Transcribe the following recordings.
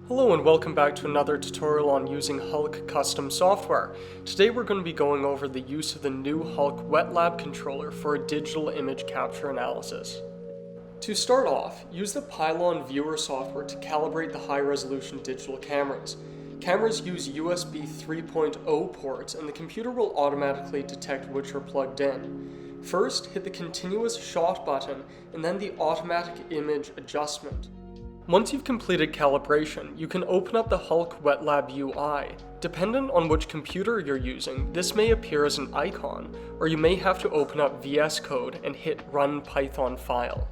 Hello and welcome back to another tutorial on using HULC custom software. Today we're going to be going over the use of the new HULC Wet Lab controller for a digital image capture analysis. To start off, use the Pylon viewer software to calibrate the high-resolution digital cameras. Cameras use USB 3.0 ports and the computer will automatically detect which are plugged in. First, hit the continuous shot button and then the automatic image adjustment. Once you've completed calibration, you can open up the HULC Wet Lab UI. Dependent on which computer you're using, this may appear as an icon, or you may have to open up VS Code and hit Run Python File.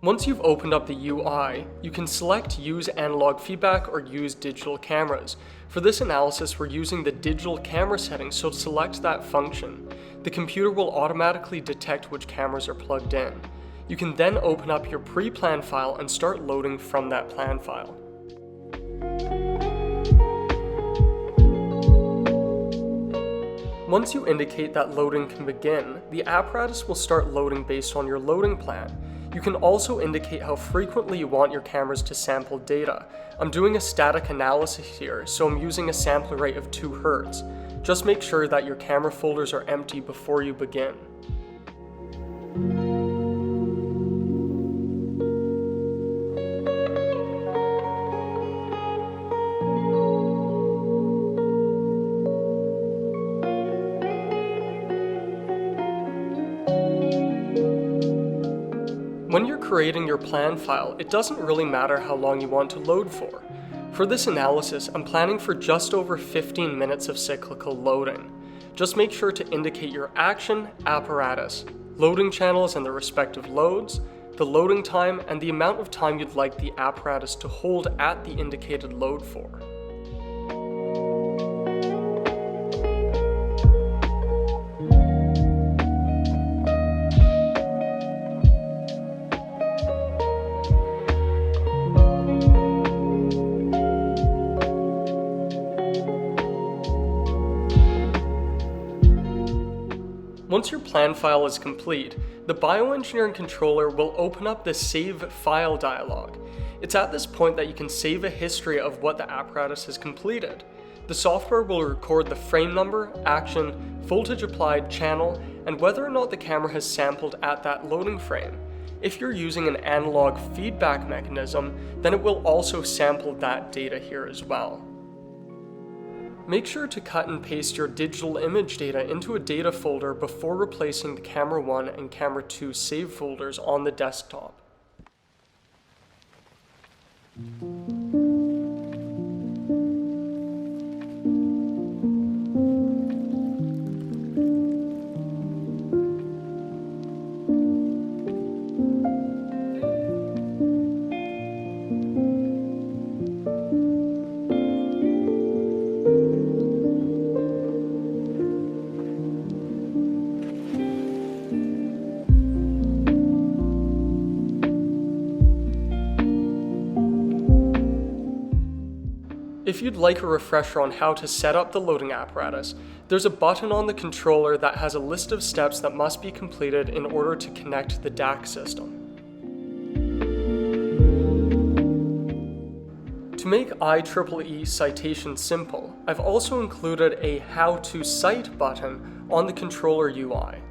Once you've opened up the UI, you can select Use Analog Feedback or Use Digital Cameras. For this analysis, we're using the digital camera settings, so select that function. The computer will automatically detect which cameras are plugged in. You can then open up your pre-plan file and start loading from that plan file. Once you indicate that loading can begin, the apparatus will start loading based on your loading plan. You can also indicate how frequently you want your cameras to sample data. I'm doing a static analysis here, so I'm using a sample rate of 2 Hz. Just make sure that your camera folders are empty before you begin. When you're creating your plan file, it doesn't really matter how long you want to load for. For this analysis, I'm planning for just over 15 minutes of cyclical loading. Just make sure to indicate your action, apparatus, loading channels and the respective loads, the loading time, and the amount of time you'd like the apparatus to hold at the indicated load for. Once your plan file is complete, the Bioengineering controller will open up the Save File dialog. It's at this point that you can save a history of what the apparatus has completed. The software will record the frame number, action, voltage applied, channel, and whether or not the camera has sampled at that loading frame. If you're using an analog feedback mechanism, then it will also sample that data here as well. Make sure to cut and paste your digital image data into a data folder before replacing the Camera 1 and Camera 2 save folders on the desktop. If you'd like a refresher on how to set up the loading apparatus, there's a button on the controller that has a list of steps that must be completed in order to connect the DAC system. To make IEEE citation simple, I've also included a How to Cite button on the controller UI.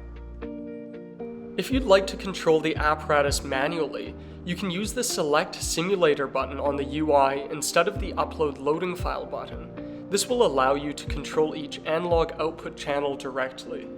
If you'd like to control the apparatus manually, you can use the Select Simulator button on the UI instead of the Upload Loading File button. This will allow you to control each analog output channel directly.